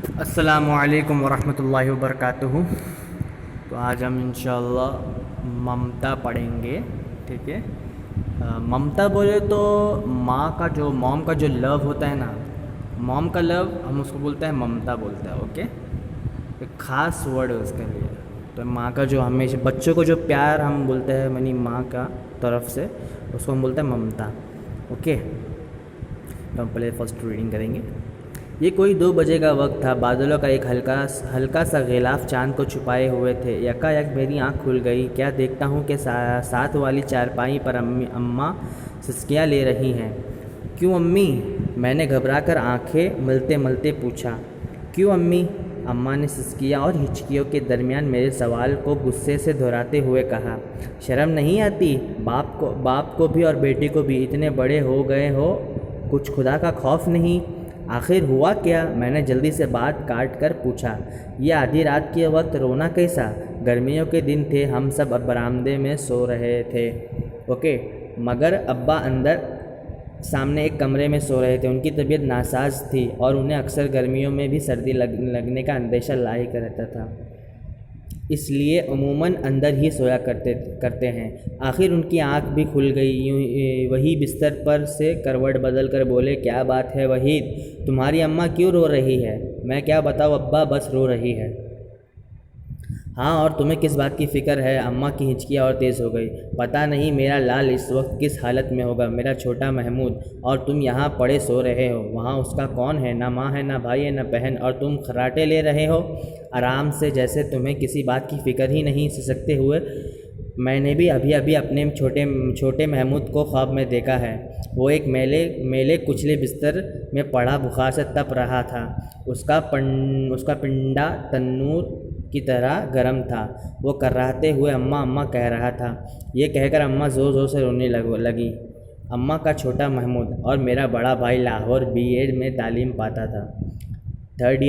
अस्सलामुअलैकुम वरहमतुल्लाहि वबरकातुहू। तो आज हम इंशाअल्लाह ममता पढ़ेंगे। ठीक है। ममता बोले तो माँ का जो मॉम का जो लव होता है ना, मॉम का लव हम उसको बोलते हैं ममता बोलते हैं। ओके, एक ख़ास वर्ड है उसके लिए। तो माँ का जो हमेशा बच्चों को जो प्यार हम बोलते हैं यानी माँ का तरफ से, उसको हम बोलते हैं ममता। ओके, तो हम पहले फर्स्ट रीडिंग करेंगे। ये कोई 2 बजे का वक्त था। बादलों का एक हल्का हल्का सा गिलाफ चांद को छुपाए हुए थे। यकायक मेरी आंख खुल गई। क्या देखता हूँ कि साथ वाली चारपाई पर अम्मा सिसकियाँ ले रही हैं। क्यों अम्मी? मैंने घबराकर आंखें मलते मलते पूछा। क्यों अम्मी? अम्मा ने सिसकियाँ और हिचकियों के दरमियान मेरे सवाल को गुस्से से दोहराते हुए कहा। शर्म नहीं आती? बाप को भी और बेटी को भी, इतने बड़े हो गए हो, कुछ खुदा का खौफ नहीं? आखिर हुआ क्या? मैंने जल्दी से बात काट कर पूछा। यह आधी रात के वक्त रोना कैसा? गर्मियों के दिन थे, हम सब बरामदे में सो रहे थे। ओके, मगर अब्बा अंदर सामने एक कमरे में सो रहे थे। उनकी तबीयत नासाज थी और उन्हें अक्सर गर्मियों में भी सर्दी लगने का अंदेशा लायक रहता था, इसलिए अमूमन अंदर ही सोया करते हैं। आखिर उनकी आंख भी खुल गई। यूं वही बिस्तर पर से करवट बदल कर बोले। क्या बात है वहीद? तुम्हारी अम्मा क्यों रो रही है? मैं क्या बताऊँ अब्बा, बस रो रही है। हाँ, और तुम्हें किस बात की फ़िक्र है? अम्मा की हिचकियाँ और तेज़ हो गई। पता नहीं मेरा लाल इस वक्त किस हालत में होगा, मेरा छोटा महमूद। और तुम यहाँ पड़े सो रहे हो, वहाँ उसका कौन है? ना माँ है, ना भाई है, ना बहन, और तुम खर्राटे ले रहे हो आराम से, जैसे तुम्हें किसी बात की फ़िक्र ही नहीं। सिसकते हुए मैंने भी अभी अभी अपने छोटे महमूद को ख्वाब में देखा है। वो एक मेले कुचले बिस्तर में पड़ा बुखार से तप रहा था। उसका पिंडा तन्नूर की तरह गर्म था। वो कर्राते हुए अम्मा अम्मा कह रहा था। ये कहकर अम्मा ज़ोर ज़ोर से रोने लगी। अम्मा का छोटा महमूद और मेरा बड़ा भाई लाहौर बीए में तालीम पाता था। थर्ड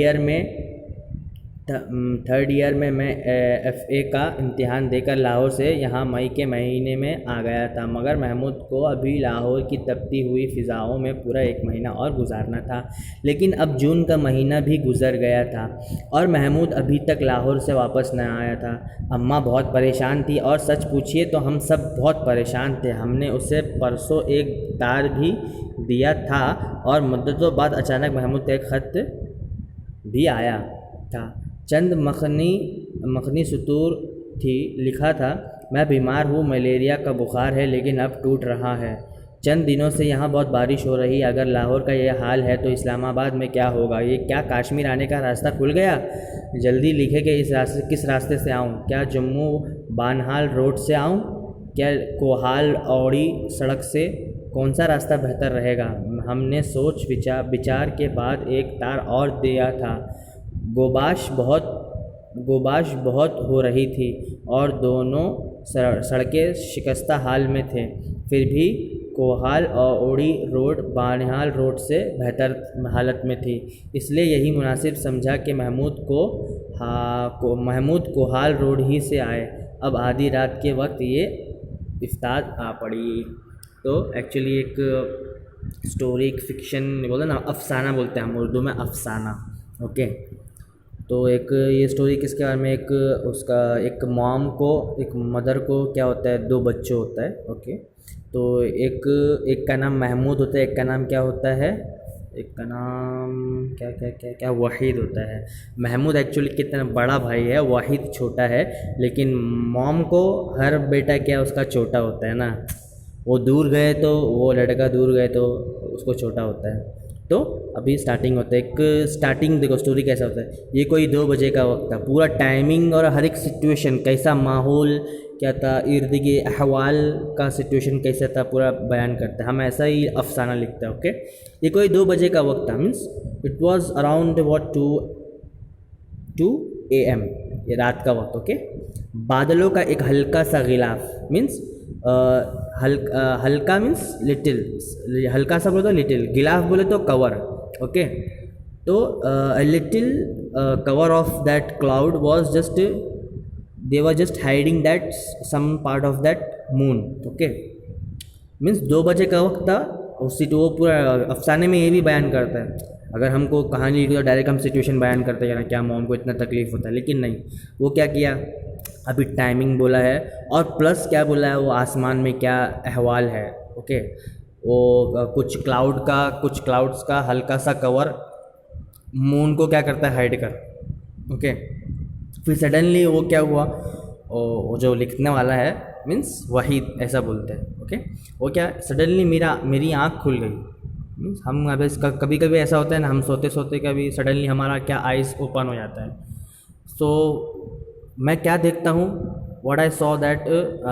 ईयर में मैं एफए का इम्तिहान देकर लाहौर से यहाँ मई के महीने में आ गया था, मगर महमूद को अभी लाहौर की तपती हुई फ़िज़ाओं में पूरा 1 महीना और गुजारना था। लेकिन अब जून का महीना भी गुजर गया था और महमूद अभी तक लाहौर से वापस न आया था। अम्मा बहुत परेशान थी और सच पूछिए तो हम सब बहुत परेशान थे। हमने उसे परसों एक तार भी दिया था और मुद्दतों बाद अचानक महमूद का एक ख़त भी आया था। चंद मखनी सतूर थी। लिखा था, मैं बीमार हूँ, मलेरिया का बुखार है, लेकिन अब टूट रहा है। चंद दिनों से यहाँ बहुत बारिश हो रही है। अगर लाहौर का यह हाल है तो इस्लामाबाद में क्या होगा? ये क्या कश्मीर आने का रास्ता खुल गया? जल्दी लिखे कि किस रास्ते से आऊँ? क्या जम्मू बानहाल रोड से आऊँ? क्या कोहाल औड़ी सड़क से? कौन सा रास्ता बेहतर रहेगा? हमने सोच विचार के बाद एक तार और दिया था। गोबाश बहुत हो रही थी और दोनों सड़कें शिकस्ता हाल में थे। फिर भी कोहाल और ओड़ी रोड बानिहाल रोड से बेहतर हालत में थी, इसलिए यही मुनासिब समझा कि महमूद कोहाल रोड ही से आए। अब आधी रात के वक्त ये इफ्तार आ पड़ी। तो एक्चुअली एक स्टोरी, एक फिक्शन बोलते ना, अफसाना बोलते हैं हम उर्दू में, अफसाना। ओके, तो एक ये स्टोरी किसके बारे में? एक मदर को क्या होता है, 2 बच्चे होता है। ओके, तो एक का नाम महमूद होता है, एक का नाम क्या होता है, एक का नाम क्या क्या क्या क्या वहीद होता है। महमूद एक्चुअली कितना बड़ा भाई है, वहीद छोटा है, लेकिन मॉम को हर बेटा क्या उसका छोटा होता है ना। वो लड़का दूर गए तो उसको छोटा होता है। तो अभी स्टार्टिंग होता है। स्टार्टिंग देखो स्टोरी कैसा होता है। ये कोई 2 बजे का वक्त था। पूरा टाइमिंग और हर एक सिचुएशन कैसा, माहौल क्या था, इर्द गिर्द अहवाल का सिचुएशन कैसा था, पूरा बयान करता है। हम ऐसा ही अफसाना लिखते हैं। ओके, ये कोई 2 बजे का वक्त था, means it was around 2 AM, ये रात का वक्त। ओके, बादलों का एक हल्का सा गिलाफ, मीन्स हल्का मीन्स लिटिल, हल्का सा बोले तो लिटिल, गिलाफ बोले तो कवर। ओके, तो little cover of that cloud was just, they were just hiding that some part of that moon. Okay, means 2 बजे का वक्त था। उसी तो वो पूरा अफसाने में ये भी बयान करता है। अगर हमको कहानी लिखी तो डायरेक्ट हम सिचुएशन बयान करते हैं ना, क्या मॉम को इतना तकलीफ़ होता है, लेकिन नहीं, वो क्या किया, अभी टाइमिंग बोला है और प्लस क्या बोला है, वो आसमान में क्या अहवाल है। ओके, वो कुछ क्लाउड्स का हल्का सा कवर मून को क्या करता है, हाइड कर। ओके, फिर सडनली वो क्या हुआ, वो जो लिखने वाला है मीन्स वहीद ऐसा बोलते हैं। ओके, वो क्या सडनली मेरी आँख खुल गई। मीन्स हम अब इसका कभी कभी ऐसा होता है ना, हम सोते सोते कभी सडनली हमारा क्या आइज़ ओपन हो जाता है। सो मैं क्या देखता हूँ, व्हाट आई सॉ दैट,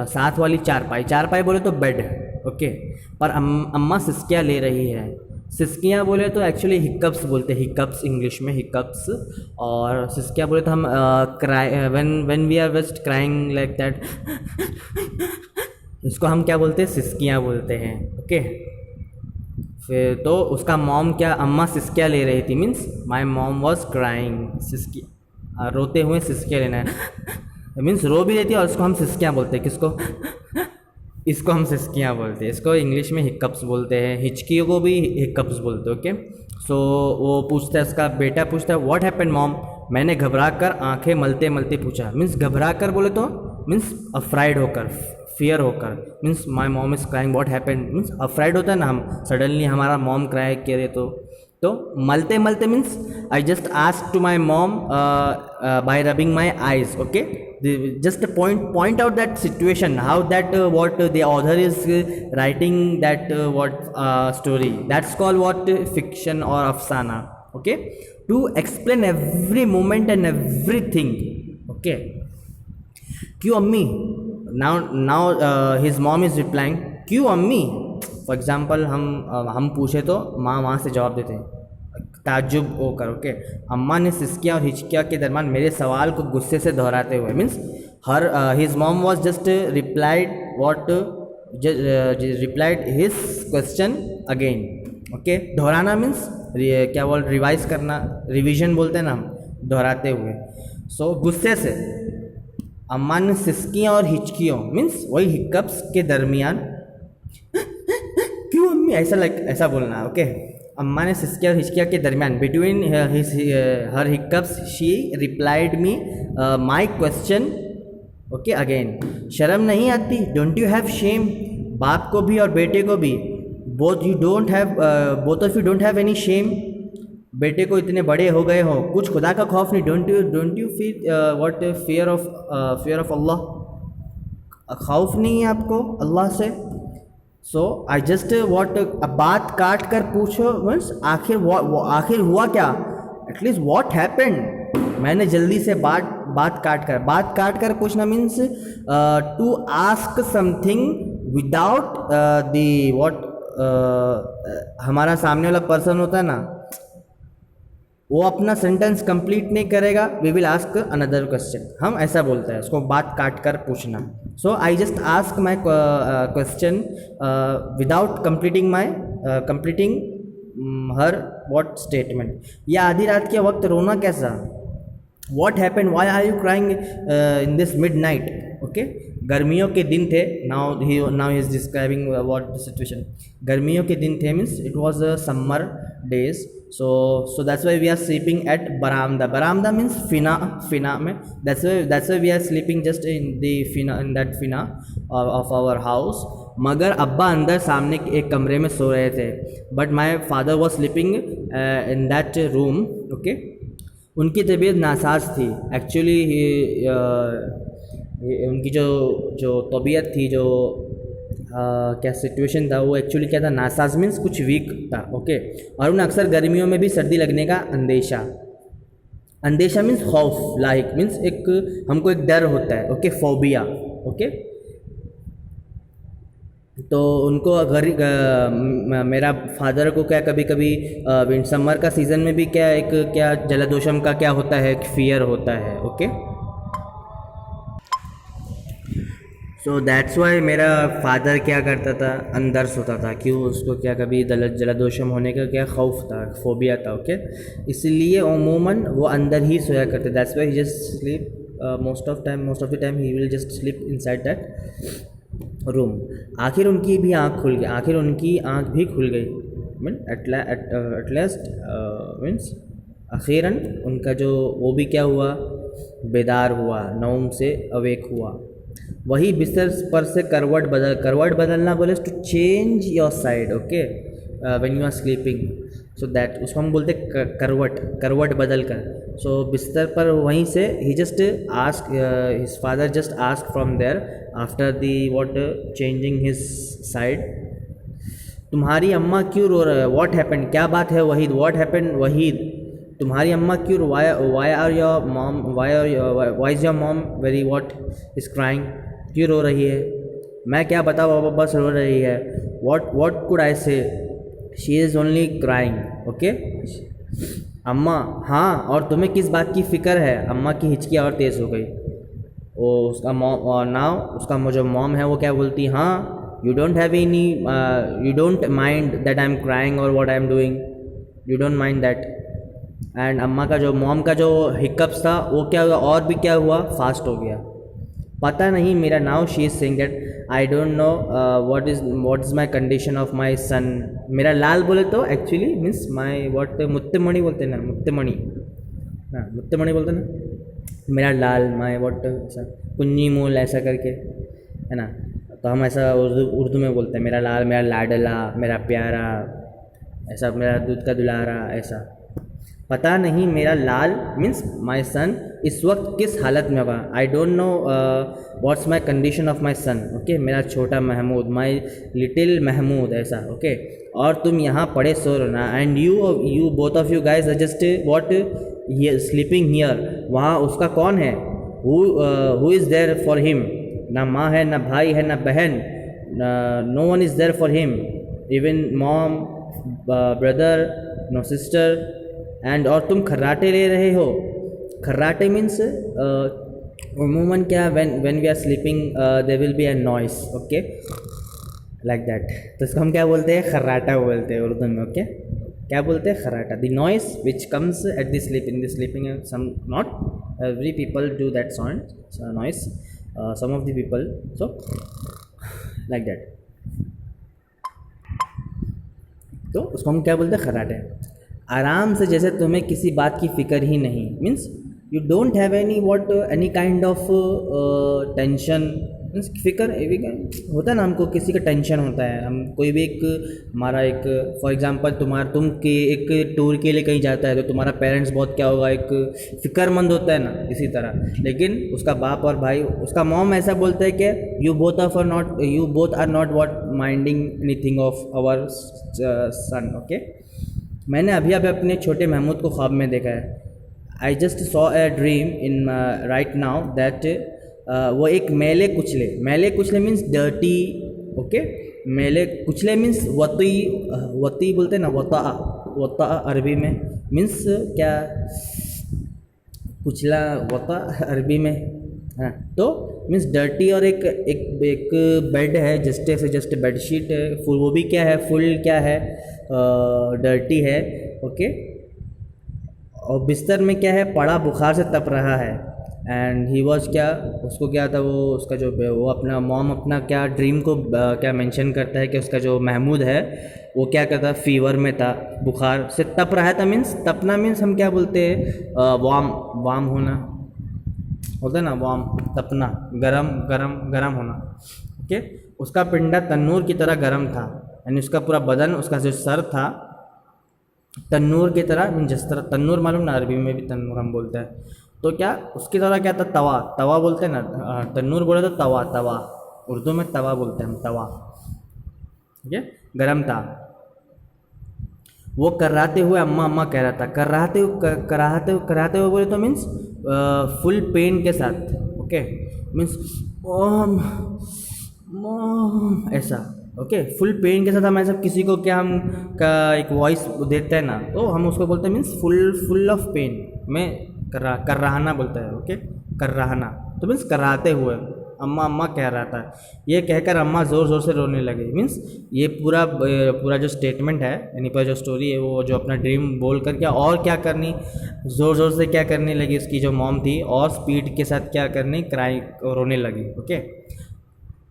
साथ वाली चारपाई बोले तो बेड। ओके, पर अम्मा सिसकियाँ ले रही है। सिसकियाँ बोले तो एक्चुअली हिकअप्स बोलते हैं, हिकअप्स इंग्लिश में हिकअप्स, और सिसकियाँ बोले तो हम cry when we are just crying like that, इसको हम क्या बोलते हैं, सिसकियाँ बोलते हैं। ओके, फिर तो उसका मॉम क्या, अम्मा सिसकियाँ ले रही थी, means my mom was crying, सिसकियाँ रोते हुए सिसकियाँ लेना है, मीन्स रो भी लेती है और उसको हम सिसकियाँ बोलते हैं। किसको, इसको हम सिसकियाँ बोलते हैं, इसको इंग्लिश में हिकअप्स बोलते हैं, हिचकियों को भी हिकअप्स बोलते हैं। ओके, सो वो पूछता है, उसका बेटा पूछता है व्हाट हैपेंड मॉम, मैंने घबरा कर आँखें मलते मलते पूछा। मीन्स घबरा कर बोले तो मीन्स अफ्राइड होकर, फियर होकर, means my mom is crying what happened, means afraid होता है ना हम, सडनली हमारा मॉम क्राई करे तो मलते मलते means I just ask to my mom by rubbing my eyes. Okay, just point out that situation, how that what the author is writing that what story, that's called what fiction or afsana. Okay, to explain every moment and everything. Okay, क्यों अम्मी, now his mom is replying क्यों अम्मी। For example हम पूछे तो माँ वहाँ से जवाब देते हैं ताज्जुब होकर। ओके, अम्मा ने सिसकिया और हिचकिया के दरमियान मेरे सवाल को गुस्से से दोहराते हुए, means her his mom was just replied what, replied his question again. Okay, दोहराना मीन्स क्या बोल, रिवाइज करना, रिवीजन बोलते हैं ना हम, दोहराते हुए। सो गुस्से से अम्मा ने सिसकियाँ और हिचकियों मीन्स वही हिकअप्स के दरमियान क्यों अम्मी, ऐसा बोलना है। ओके, अम्मा ने सिसकिया और हिचकिया के दरमियान, between her hiccups she replied me my question. Okay, again, शर्म नहीं आती, डोंट यू हैव शेम, बाप को भी और बेटे को भी, both of you don't have any shame, बेटे को इतने बड़े हो गए हो, कुछ खुदा का खौफ नहीं, don't you feel what fear of Allah, खौफ नहीं है आपको अल्लाह से। सो आई जस्ट वॉट, बात काट कर पूछो मीन्स आखिर हुआ क्या, एटलीस्ट व्हाट हैपेंड। मैंने जल्दी से बात काट कर पूछना means to ask something without the what, हमारा सामने वाला पर्सन होता है ना, वो अपना सेंटेंस कंप्लीट नहीं करेगा, we will ask another question, हम ऐसा बोलते हैं उसको, बात काट कर पूछना। So I just ask my question without completing her what statement. या आधी रात के वक्त रोना कैसा, what happened, why are you crying in this mid night. Okay, गर्मियों के दिन थे, now he is describing what the situation, गर्मियों के दिन थे means it was summer days. So that's why we are sleeping at baramda. Baramda means fina में, that's why we are sleeping just in that fina of our house. मगर अब्बा अंदर सामने एक कमरे में सो रहे थे, but my father was sleeping in that room. Okay, उनकी तबीयत नासाज थी एक्चुअली, उनकी जो तबीयत थी, जो क्या सिचुएशन था, वो एक्चुअली क्या था, नासाज मीन्स कुछ वीक था। ओके, और उन्हें अक्सर गर्मियों में भी सर्दी लगने का अंदेशा मीन्स खौफ, लाइक मीन्स एक हमको एक डर होता है। Okay, phobia. ओके, तो उनको अगर मेरा फादर को क्या कभी कभी समर का सीज़न में भी क्या जलदोषम का क्या होता है, फियर होता है। ओके, सो दैट्स वाई मेरा फादर क्या करता था, अंदर सोता था, क्यों, उसको क्या कभी जलदोषम होने का क्या खौफ था, फोबिया था। ओके, इसलिए अमूमन वो अंदर ही सोया करते। That's why he just sleep most of the time he will just sleep inside that room. आखिर उनकी आँख भी खुल गई। मीन एट लास्ट मीन्स अखीरन उनका जो वो भी क्या हुआ, बेदार हुआ, नौम से अवेक हुआ। वही बिस्तर पर से करवट बदलना बोले to change your side, okay, when you are sleeping, so that उसको हम बोलते करवट बदल कर। सो बिस्तर पर वहीं से ही just ask his father just ask from there after the what changing his side, तुम्हारी अम्मा क्यों रो रहा है, व्हाट हैपेंड, क्या बात है वहीद, व्हाट हैपेंड वहीद, तुम्हारी अम्मा क्यों, why are your mom, why is your mom very what is crying, क्यों रो रही है, मैं क्या बताऊँ बाबा बस रो रही है, व्हाट कुड आई से, she is only crying, okay. अम्मा हाँ, और तुम्हें किस बात की फ़िक्र है, अम्मा की हिचकी और तेज़ हो गई। वो उसका मॉम, और नाउ उसका जो मॉम है वो क्या बोलती, हाँ you don't have any you don't mind that I'm crying or what I'm doing, you don't mind that, and अम्मा का जो मॉम का जो हिकअप्स था वो क्या हुआ, और भी क्या हुआ, फास्ट हो गया। पता नहीं मेरा, now she is saying that I don't know what is my condition of my son, मेरा लाल बोले तो एक्चुअली मीन्स माई व्हाट मुत्तेमणि बोलते हैं ना, मुत्तेमणि बोलते हैं ना, मेरा लाल, माई व्हाट ऐसा कुंजी मोल ऐसा करके है ना, तो हम ऐसा उर्दू में बोलते हैं, मेरा लाल, मेरा लाडला, मेरा प्यारा, ऐसा मेरा दूध का दुलारा, ऐसा। पता नहीं मेरा लाल मीन्स माई सन इस वक्त किस हालत में होगा, I don't know what's my condition of my son, okay, मेरा छोटा महमूद, माई लिटिल महमूद, ऐसा, ओके। और तुम यहाँ पड़े सो रहे ना, and you both of you guys are just what sleeping here, वहाँ उसका कौन है, who is there for him, ना माँ है, ना भाई है, ना बहन, no one is there for him, even mom, brother, no sister, and और तुम खर्राटे ले रहे हो। खर्राटे मीन्स उमूमन क्या, when we are sleeping there will be a noise, okay, like that, तो इसको हम क्या बोलते हैं, खर्राटा बोलते हैं उर्दू में, ओके, क्या बोलते हैं, खर्राटा, the noise which comes at the sleeping, some not every people do that sound noise, some of the people, so like that, तो उसको हम क्या बोलते हैं, खर्राटे। आराम से, जैसे तुम्हें किसी बात की फ़िक्र ही नहीं, means you don't have any kind of tension, means फ़िक्र होता है ना, हमको किसी का टेंशन होता है, हम कोई भी एक हमारा एक फॉर एग्जांपल तुम के एक टूर के लिए कहीं जाता है तो तुम्हारा पेरेंट्स बहुत क्या होगा, एक फ़िक्रमंद होता है ना, इसी तरह। लेकिन उसका बाप और भाई, उसका मॉम ऐसा बोलता है कि you both are not what minding anything of our son, okay. मैंने अभी अपने छोटे महमूद को ख्वाब में देखा है, I just saw a dream in right now that वो एक मैले कुचले मीन्स डर्टी, ओके, मैले कुचले मीन्स वती बोलते हैं ना, वता अरबी में मीन्स क्या, कुचला, वता अरबी में, हाँ, तो मीन्स डर्टी, और एक बेड है, जस्ट बेडशीट है, फुल, वो भी क्या है, फुल क्या है, डर्टी है, ओके, और बिस्तर में क्या है, पड़ा बुखार से तप रहा है, एंड ही वॉज क्या, उसको क्या था, वो उसका जो वो अपना मॉम अपना क्या ड्रीम को क्या मेंशन करता है कि उसका जो महमूद है वो क्या करता, फीवर में था, बुखार से तप रहा था, मीन्स तपना मीन्स हम क्या बोलते हैं, वाम होना होता है ना, वाम, तपना, गरम होना, ओके। उसका पिंडा तन्नूर की तरह गरम था, यानी उसका पूरा बदन, उसका जो सर था तन्नूर की तरह, जिस तरह तन्नूर मालूम ना, अरबी में भी तन्नूर हम बोलते हैं, तो क्या उसकी तरह क्या था, तवा बोलते हैं ना, तन्नूर बोले तो तवा, उर्दू में तवा बोलते हैं हम, तवा, ठीक है, गरम था। वो कराते हुए अम्मा कह रहा था, कराते हुए बोले तो मीन्स फुल पेन के साथ, ओके, मीन्स ऐसा, ओके, फुल पेन के साथ। हम ऐसा किसी को क्या हम का एक वॉइस देते हैं ना, तो हम उसको बोलते हैं मीन्स फुल ऑफ पेन में कर्राहना बोलता है, ओके, कर्राहना, तो मीन्स कराते हुए अम्मा कह रहा था। ये कहकर अम्मा ज़ोर से रोने लगी। मीन्स ये पूरा जो स्टेटमेंट है, यानी पूरा जो स्टोरी है, वो जो अपना ड्रीम बोल कर क्या और क्या करनी, ज़ोर से क्या करने लगी उसकी जो मॉम थी, और स्पीड के साथ क्या करनी, क्राई, रोने लगी, ओके।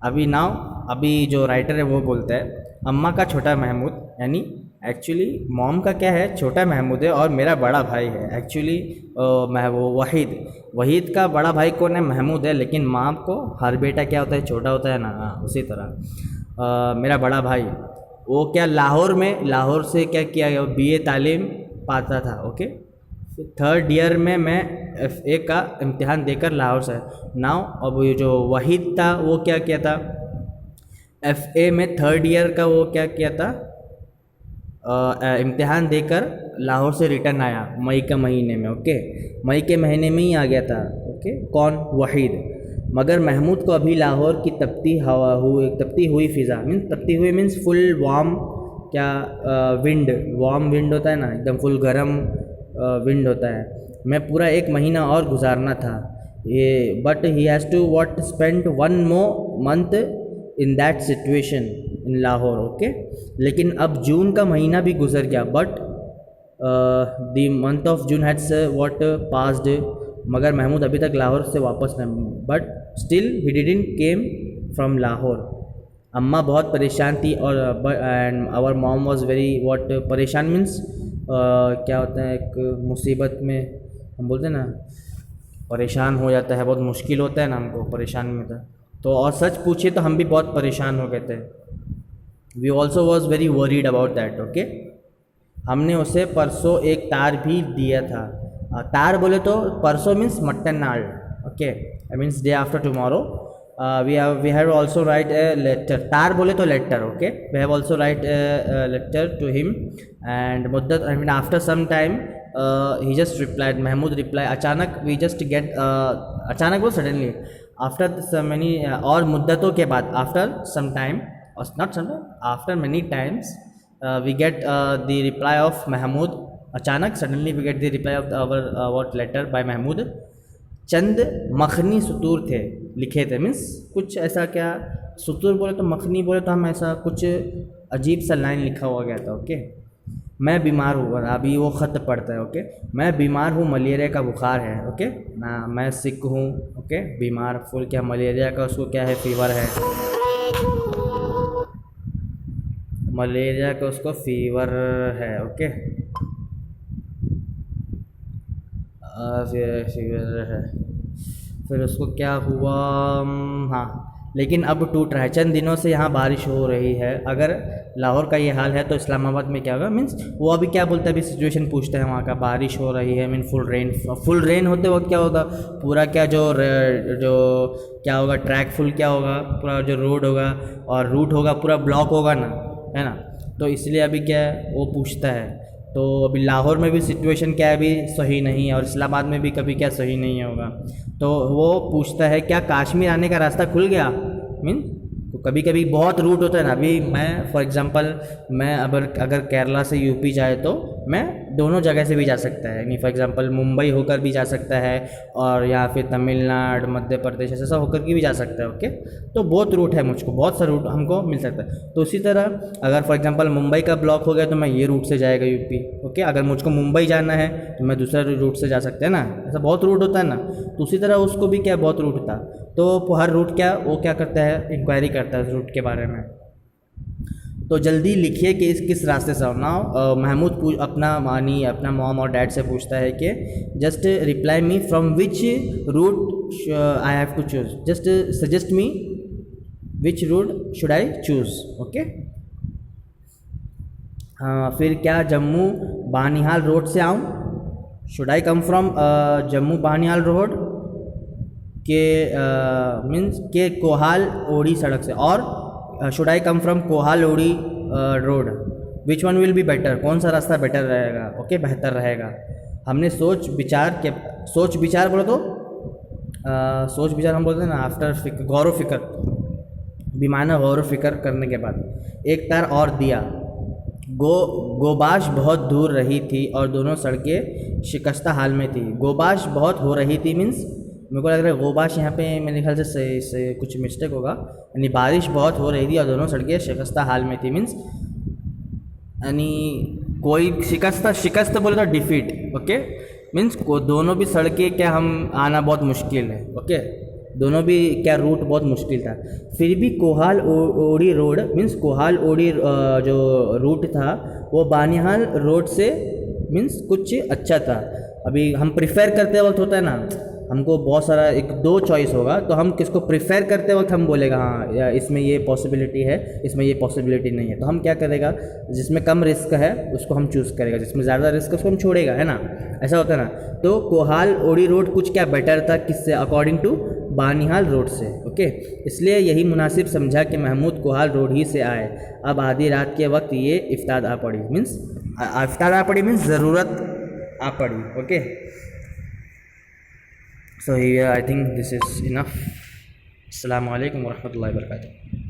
अभी जो राइटर है वो बोलता है, अम्मा का छोटा महमूद यानी एक्चुअली मॉम का क्या है, छोटा महमूद है और मेरा बड़ा भाई है एक्चुअली। वो वहीद का बड़ा भाई कौन है, महमूद है, लेकिन माँ को हर बेटा क्या होता है, छोटा होता है ना, उसी तरह मेरा बड़ा भाई वो क्या लाहौर से क्या किया गया, बीए तालीम पाता था। ओके, 3rd ईयर में मैं FA का इम्तिहान देकर लाहौर से नाउ। अब ये जो वहीद था वो क्या किया था, FA में 3rd ईयर का वो क्या किया था, इम्तिहान देकर लाहौर से रिटर्न आया मई के महीने में। ओके, मई के महीने में ही आ गया था। ओके, कौन, वहीद। मगर महमूद को अभी लाहौर की तपती हुई फ़िज़ा, तपती हुई मीन्स फुल वार्म, क्या वार्म विंड होता है ना, एकदम फुल गर्म विंड होता है, मैं पूरा 1 महीना और गुजारना था ये। But he has to spend 1 more month in that situation in Lahore. Okay, लेकिन अब जून का महीना भी गुजर गया, but the month of June has passed, मगर महमूद अभी तक लाहौर से वापस नहीं, but still he didn't came from Lahore. अम्मा बहुत परेशान थी और and our mom was very परेशान मीन्स क्या होता है, एक मुसीबत में हम बोलते हैं ना, परेशान हो जाता है, बहुत मुश्किल होता है ना हमको परेशान में था। तो और सच पूछे तो हम भी बहुत परेशान हो गए थे। We also was very worried about that. Okay, हमने उसे परसों एक तार भी दिया था। तार बोले तो परसों मीन्स मटनाल। Okay, means day after tomorrow. We have also write a letter, तार बोले तो letter. Okay, we have also write a letter to him and मुद्दत, I mean after some time he just replied, Mahmood reply, अचानक we just get, अचानक वो suddenly, after some many, और मुद्दतों के बाद, after some time, not some time, after many times we get the reply of Mahmood, अचानक suddenly we get the reply of our letter by Mahmood. चंद मखनी सतूर थे, लिखे थे, मीन्स कुछ ऐसा, क्या सतूर बोले तो मखनी बोले तो हम ऐसा कुछ अजीब सा लाइन लिखा हुआ गया था। ओके, मैं बीमार हूँ, अभी वो ख़त पढ़ता है। ओके, मैं बीमार हूँ, मलेरिया का बुखार है। ओके ना, मैं सिक हूँ। ओके, बीमार, फुल क्या मलेरिया का उसको क्या है, फीवर है, मलेरिया का उसको फीवर है। ओके, फीवर है, फिर उसको क्या हुआ, हाँ, लेकिन अब टूट रहा है। चंद दिनों से यहाँ बारिश हो रही है। अगर लाहौर का ये हाल है तो इस्लामाबाद में क्या होगा, मीन्स वो अभी क्या बोलता है, अभी सिचुएशन पूछता है वहाँ का, बारिश हो रही है, मीन फुल रेन होते वक्त क्या होगा, पूरा क्या जो क्या होगा, ट्रैक फुल क्या होगा, पूरा जो रोड होगा और रूट होगा पूरा ब्लॉक होगा ना, है ना। तो इसलिए अभी क्या है वो पूछता है। तो अभी लाहौर में भी सिचुएशन क्या है, अभी सही नहीं है, और इस्लामाबाद में भी कभी क्या सही नहीं होगा। तो वो पूछता है क्या कश्मीर आने का रास्ता खुल गया, मीन तो कभी कभी बहुत रूट होता है ना। अभी मैं फॉर एग्जांपल, मैं अगर केरला से यूपी जाए तो मैं दोनों जगह से भी जा सकता है, यानी फॉर एग्जांपल मुंबई होकर भी जा सकता है, और या फिर तमिलनाडु, मध्य प्रदेश, ऐसा होकर के भी जा सकता है। ओके, तो बहुत रूट है, मुझको बहुत सा रूट हमको मिल सकता है। तो उसी तरह अगर फॉर एग्जांपल मुंबई का ब्लॉक हो गया तो मैं ये रूट से जाएगा यूपी। ओके, अगर मुझको मुंबई जाना है तो मैं दूसरा रूट से जा सकते हैं ना, ऐसा बहुत रूट होता है ना। तो उसी तरह उसको भी क्या बहुत रूट था, तो हर रूट क्या वो क्या करता है, इंक्वायरी करता है उस रूट के बारे में। तो जल्दी लिखिए कि किस रास्ते से होना। महमूद अपना मॉम और डैड से पूछता है कि just reply me from which route I have to choose, just suggest me which route should I choose. Okay, फिर क्या जम्मू बानिहाल रोड से आऊँ, should I come from Jammu Banihal road के मीन्स के कोहाल ओड़ी सड़क से, और शुड आई कम फ्रॉम कोहाल ओड़ी road, which one will be better, कौन सा रास्ता बेटर रहेगा। ओके, बेहतर रहेगा। हमने सोच विचार बोलो तो सोच विचार हम बोलते हैं ना, आफ्टर गौर फिक्र, बेमाना गौर फिक्र करने के बाद एक तार और दिया। गोबाश बहुत दूर रही थी और दोनों सड़कें शिकस्ता हाल में थी। गोबाश बहुत हो रही थी मीन्स मेरे को लग रहा है गोबाश यहाँ पे मेरे ख्याल से कुछ मिस्टेक होगा, यानी बारिश बहुत हो रही थी और दोनों सड़कें शिकस्ता हाल में थी, मीन्स यानी कोई शिकस्त बोले तो डिफीट। ओके, मीन्स दोनों भी सड़कें क्या हम आना बहुत मुश्किल है। ओके, दोनों भी क्या रूट बहुत मुश्किल था। फिर भी कोहाल ओडी रोड मीन्स कोहाल ओडी जो रूट था वो बानिहाल रोड से मीन्स कुछ अच्छा था। अभी हम प्रिफेर करते वक्त होता है ना, हमको बहुत सारा एक दो चॉइस होगा, तो हम किसको प्रिफेर करते वक्त हम बोलेगा हाँ या इसमें ये पॉसिबिलिटी है, इसमें ये पॉसिबिलिटी नहीं है, तो हम क्या करेगा, जिसमें कम रिस्क है उसको हम चूज़ करेगा, जिसमें ज़्यादा रिस्क है उसको हम छोड़ेगा, है ना, ऐसा होता है ना। तो कोहाल ओडी रोड कुछ क्या बेटर था किससे, अकॉर्डिंग टू बानिहाल रोड से। ओके, इसलिए यही मुनासिब समझा कि महमूद कोहाल रोड ही से आए। अब आधी रात के वक्त ये इफ्तार आ पड़ी, मीन्स इफ्तार आ पड़ी मीन्स ज़रूरत आ पड़ी। Okay, so here I think this is enough. Assalamu alaikum warahmatullahi wabarakatuh.